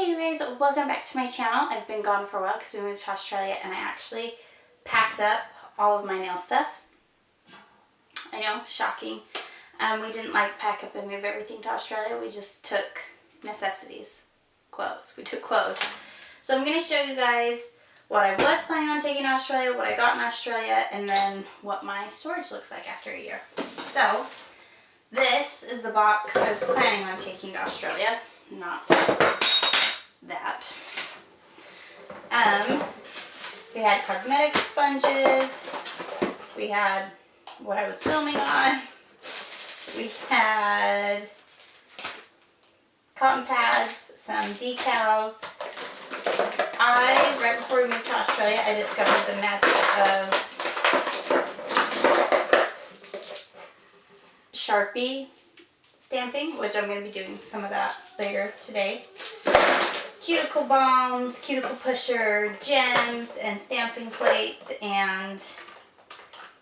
Hey you guys, welcome back to my channel. I've been gone for a while because we moved to Australia and I actually packed up all of my nail stuff. I know, shocking. We didn't pack up and move everything to Australia. We just took necessities, clothes. We took clothes. So I'm going to show you guys what I was planning on taking to Australia, what I got in Australia, and then what my storage looks like after a year. So this is the box I was planning on taking to Australia, not that. We had cosmetic sponges, we had what I was filming on, we had cotton pads, some decals. Right before we moved to Australia, I discovered the magic of Sharpie stamping, which I'm going to be doing some of that later today. Cuticle balms, cuticle pusher, gems, and stamping plates, and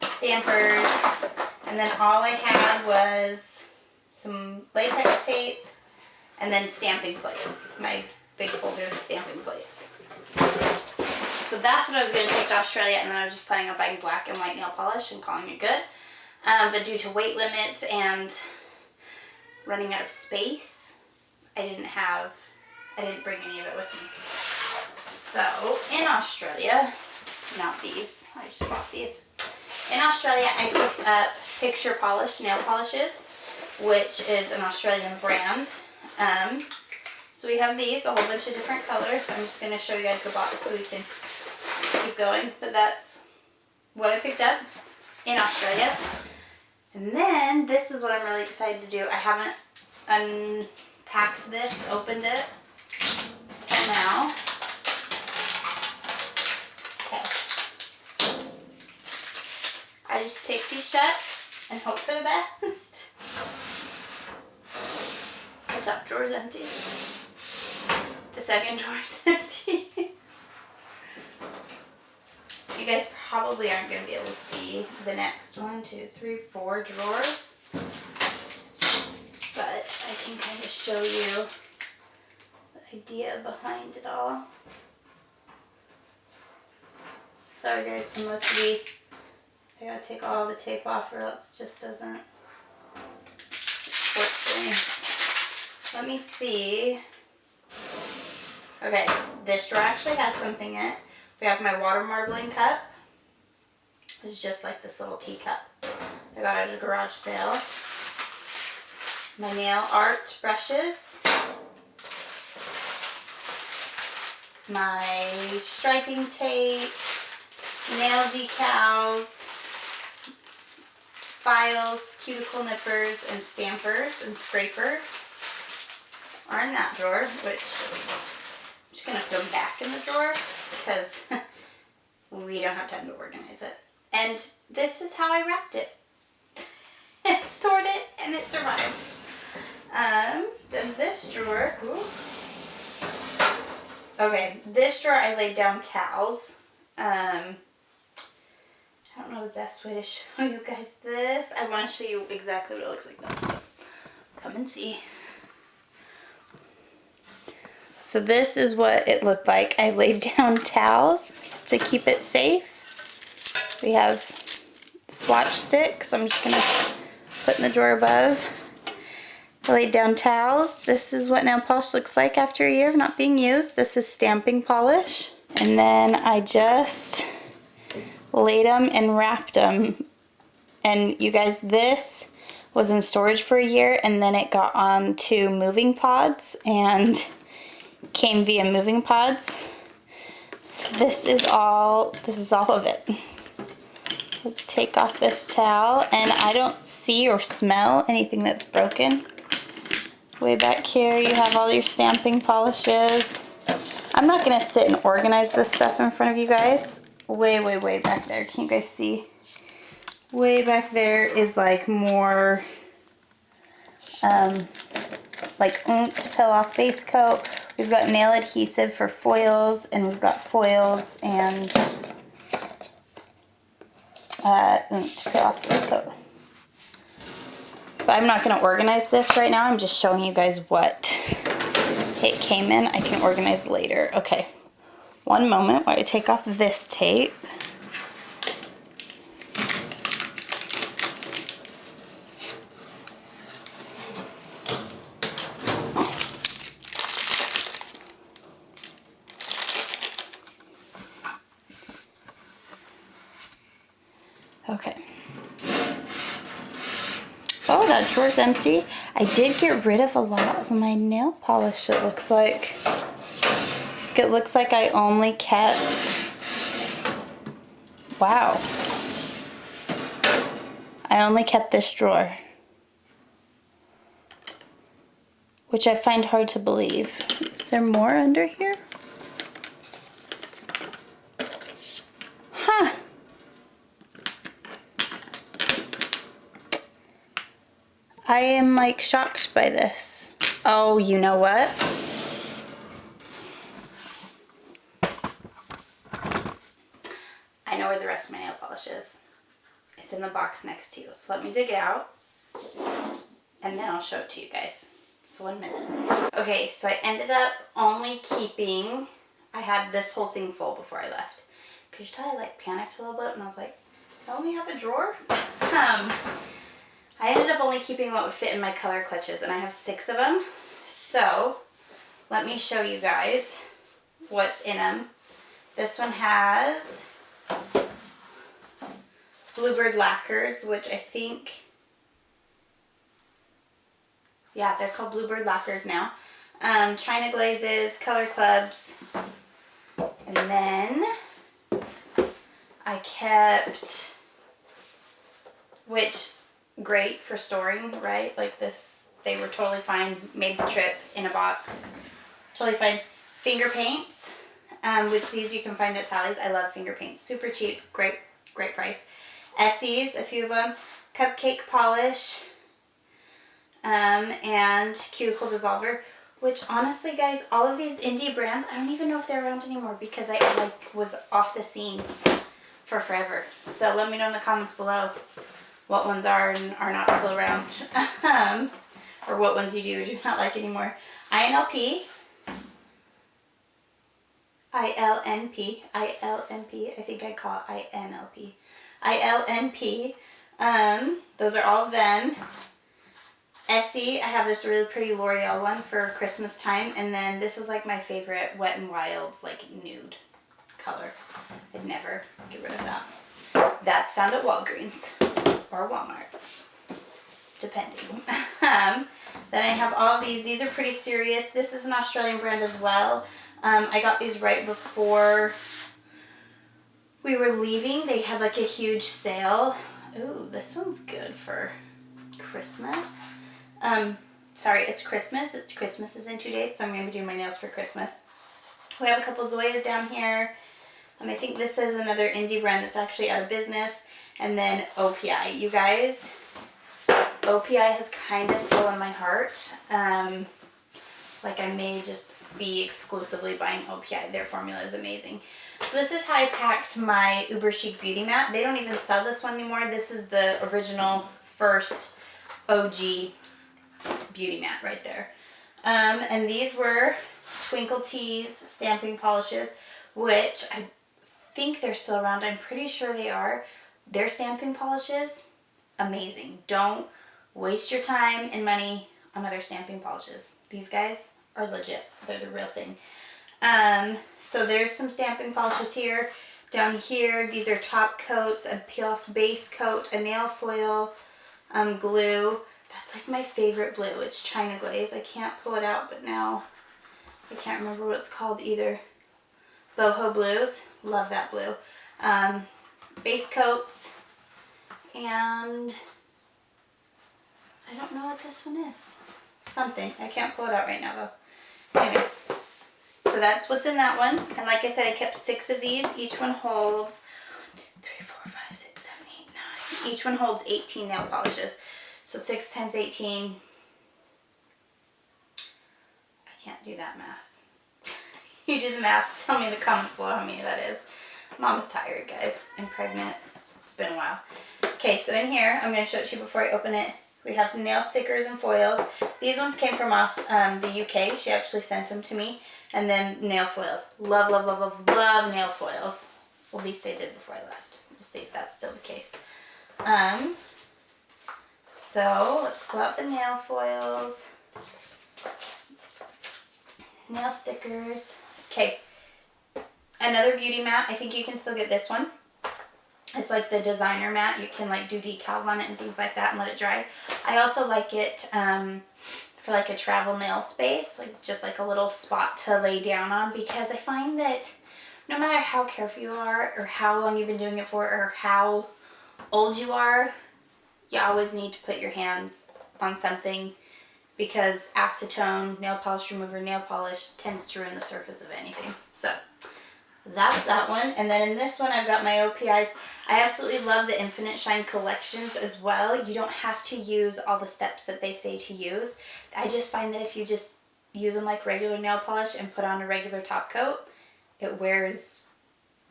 stampers. And then all I had was some latex tape and then stamping plates. My big folders of stamping plates. So that's what I was going to take to Australia, and then I was just planning on buying black and white nail polish and calling it good. But due to weight limits and running out of space, I didn't bring any of it with me. So in Australia, not these, I just bought these. In Australia, I picked up Picture Polish nail polishes, which is an Australian brand. So we have these, a whole bunch of different colors. I'm just going to show you guys the box so we can keep going. But that's what I picked up in Australia. And then this is what I'm really excited to do. I haven't unpacked this, opened it till now. Okay. I just take these shut and hope for the best. The top drawer's empty. The second drawer's empty. You guys probably aren't going to be able to see the next 1, 2, 3, 4 drawers. But I can kind of show you the idea behind it all. Sorry guys, for most of you, I gotta take all the tape off or else it just doesn't work for me. Let me see. Okay, this drawer actually has something in it. We have my water marbling cup. It's just like this little teacup. I got it at a garage sale. My nail art brushes. My striping tape. Nail decals. Files, cuticle nippers, and stampers and scrapers are in that drawer, which I'm just going to put them back in the drawer because we don't have time to organize it. And this is how I wrapped it. And stored it, and it survived. Then this drawer, okay, this drawer I laid down towels. I don't know the best way to show you guys this. I want to show you exactly what it looks like though, so come and see. So this is what it looked like. I laid down towels to keep it safe. We have swatch sticks. I'm just going to put in the drawer above. I laid down towels. This is what nail polish looks like after a year of not being used. This is stamping polish. And then I just laid them and wrapped them. And you guys, this was in storage for a year and then it got onto moving pods and came via moving pods. So this is all of it. Let's take off this towel, and I don't see or smell anything that's broken. Way back here you have all your stamping polishes. I'm not gonna sit and organize this stuff in front of you guys. Way back there, can you guys see? Way back there is like more to peel off base coat. We've got nail adhesive for foils, and we've got foils and to peel off base coat. But I'm not going to organize this right now. I'm just showing you guys what it came in. I can organize later. Okay, one moment while I take off this tape. Okay. Oh, that drawer's empty. I did get rid of a lot of my nail polish, it looks like. It looks like I only kept... Wow. I only kept this drawer. Which I find hard to believe. Is there more under here? Huh. I am like shocked by this. Oh, you know what? I know where the rest of my nail polish is. It's in the box next to you. So let me dig it out and then I'll show it to you guys. So 1 minute. Okay, so I ended up only keeping, I had this whole thing full before I left. Could you tell I like panicked a little bit and I was like, I only have a drawer? I ended up only keeping what would fit in my color clutches, and I have 6 of them. So let me show you guys what's in them. This one has Bluebird lacquers, which I think, yeah, they're called Bluebird lacquers now. China glazes, color clubs, and then I kept, which, great for storing, right? Like this, they were totally fine, made the trip in a box. Totally fine. Finger paints, which these you can find at Sally's. I love finger paints. Super cheap, great price. Essie's, a few of them. Cupcake polish, and cuticle dissolver, which honestly, guys, all of these indie brands, I don't even know if they're around anymore because I like was off the scene for forever. So let me know in the comments below what ones are and are not still around, or what ones you do not like anymore. INLP, ILNP, I think I call it INLP, ILNP, those are all of them. Essie, I have this really pretty L'Oreal one for Christmas time, and then this is like my favorite Wet n Wild's like nude color. I'd never get rid of that. That's found at Walgreens or Walmart, depending. Then I have all these. These are pretty serious. This is an Australian brand as well. I got these right before we were leaving. They had like a huge sale. Ooh, this one's good for Christmas. Sorry, it's Christmas. Christmas is in 2 days, so I'm going to be doing my nails for Christmas. We have a couple Zoyas down here. I think this is another indie brand that's actually out of business. And then OPI. You guys, OPI has kind of stolen my heart. Like I may just be exclusively buying OPI. Their formula is amazing. So this is how I packed my Uber Chic Beauty Mat. They don't even sell this one anymore. This is the original first OG beauty mat right there. And these were Twinkle Tees stamping polishes, which I think they're still around. I'm pretty sure they are. Their stamping polishes, amazing. Don't waste your time and money on other stamping polishes. These guys are legit. They're the real thing. So there's some stamping polishes here. Down here, these are top coats, a peel off base coat, a nail foil, glue. That's like my favorite blue. It's China glaze. I can't pull it out, but now I can't remember what it's called either. Boho blues. Love that blue. Base coats. And I don't know what this one is. Something. I can't pull it out right now though. Anyways. So that's what's in that one. And like I said, I kept 6 of these. Each one holds 3, 4, 5, 6, 7, 8, 9. Each one holds 18 nail polishes. So 6 times 18. I can't do that math. You do the math. Tell me in the comments below how many that is. Mom is tired, guys. I'm pregnant. It's been a while. Okay, so in here, I'm going to show it to you before I open it. We have some nail stickers and foils. These ones came from the UK. She actually sent them to me. And then nail foils. Love, love, love, love, love nail foils. Well, at least I did before I left. We'll see if that's still the case. So let's pull out the nail foils. Nail stickers. Okay. Another beauty mat. I think you can still get this one. It's like the designer mat. You can like do decals on it and things like that and let it dry. I also like it for like a travel nail space, like just like a little spot to lay down on, because I find that no matter how careful you are or how long you've been doing it for or how old you are, you always need to put your hands on something, because acetone, nail polish remover, nail polish tends to ruin the surface of anything. So that's that one. And then in this one, I've got my OPIs. I absolutely love the Infinite Shine collections as well. You don't have to use all the steps that they say to use. I just find that if you just use them like regular nail polish and put on a regular top coat, it wears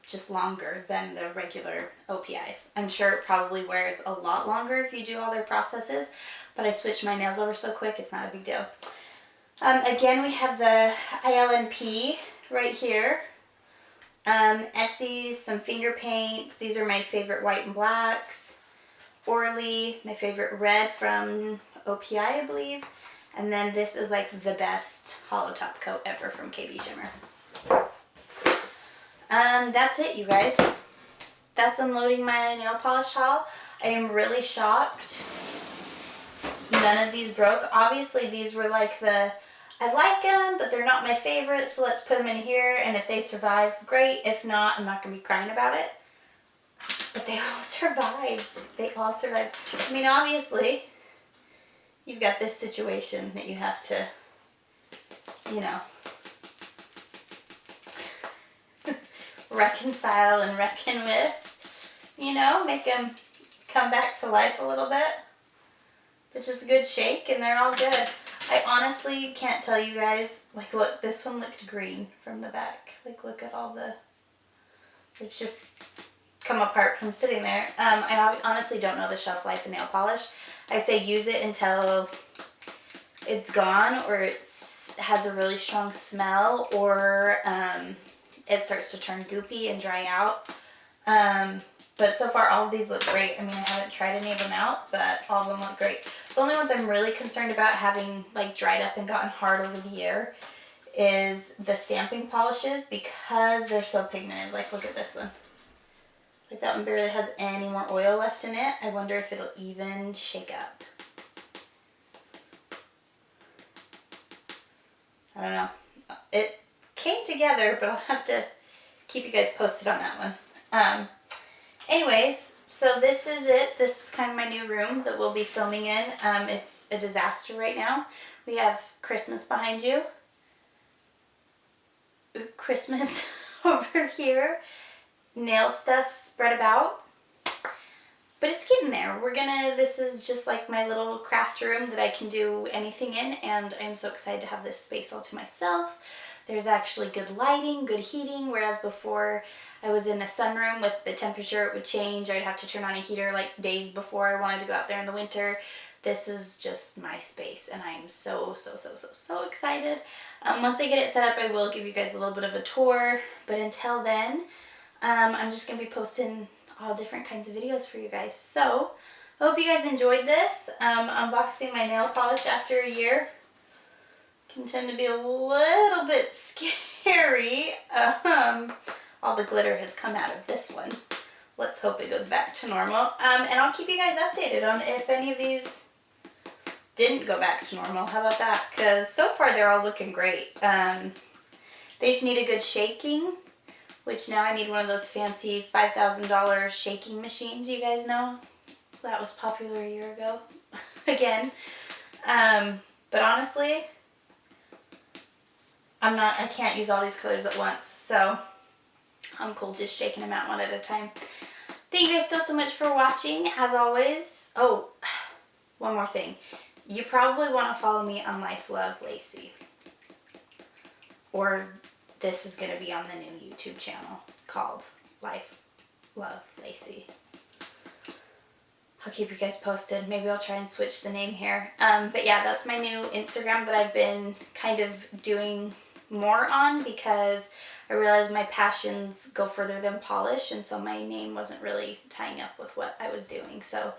just longer than the regular OPIs. I'm sure it probably wears a lot longer if you do all their processes, but I switched my nails over so quick, it's not a big deal. Again, we have the ILNP right here. Essie's, some finger paints. These are my favorite white and blacks. Orly, my favorite red from OPI, I believe. And then this is like the best hollow top coat ever from KB Shimmer. That's it, you guys. That's unloading my nail polish haul. I am really shocked none of these broke. Obviously, these were like I like them, but they're not my favorite, so let's put them in here, and if they survive, great. If not, I'm not going to be crying about it. But they all survived. They all survived. I mean, obviously, you've got this situation that you have to, you know, reconcile and reckon with. You know, make them come back to life a little bit. But just a good shake, and they're all good. I honestly can't tell you guys, like, look, this one looked green from the back. Like, look at all the, it's just come apart from sitting there. I honestly don't know the shelf life of nail polish. I say use it until it's gone, or it has a really strong smell, or it starts to turn goopy and dry out. But so far, all of these look great. I mean, I haven't tried any of them out, but all of them look great. The only ones I'm really concerned about having like dried up and gotten hard over the year is the stamping polishes, because they're so pigmented. Like, look at this one. Like, that one barely has any more oil left in it. I wonder if it'll even shake up. I don't know. It came together, but I'll have to keep you guys posted on that one. Anyways, so this is it. This is kind of my new room that we'll be filming in. It's a disaster right now. We have Christmas behind you. Christmas over here. Nail stuff spread about. But it's getting there. This is just like my little craft room that I can do anything in, and I'm so excited to have this space all to myself. There's actually good lighting, good heating, whereas before I was in a sunroom with the temperature, it would change. I'd have to turn on a heater like days before I wanted to go out there in the winter. This is just my space, and I'm so excited. Once I get it set up, I will give you guys a little bit of a tour, but until then, I'm just going to be posting all different kinds of videos for you guys. So, I hope you guys enjoyed this. Unboxing my nail polish after a year can tend to be a little bit scary. All the glitter has come out of this one. Let's hope it goes back to normal. And I'll keep you guys updated on if any of these didn't go back to normal. How about that? Because so far they're all looking great. They just need a good shaking, which now I need one of those fancy $5,000 shaking machines you guys know. That was popular a year ago. Again. But honestly, I can't use all these colors at once, so I'm cool just shaking them out one at a time. Thank you guys so much for watching, as always. Oh, one more thing. You probably want to follow me on Life.Love Lacey. Or this is going to be on the new YouTube channel called Life.Love Lacey. I'll keep you guys posted. Maybe I'll try and switch the name here. But yeah, that's my new Instagram that I've been kind of doing more on because I realized my passions go further than polish, and so my name wasn't really tying up with what I was doing. So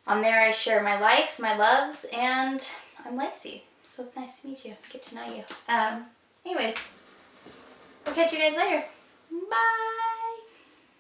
on there I share my life, my loves, and I'm Lacey. So it's nice to meet you, get to know you. Anyways, we'll catch you guys later. Bye!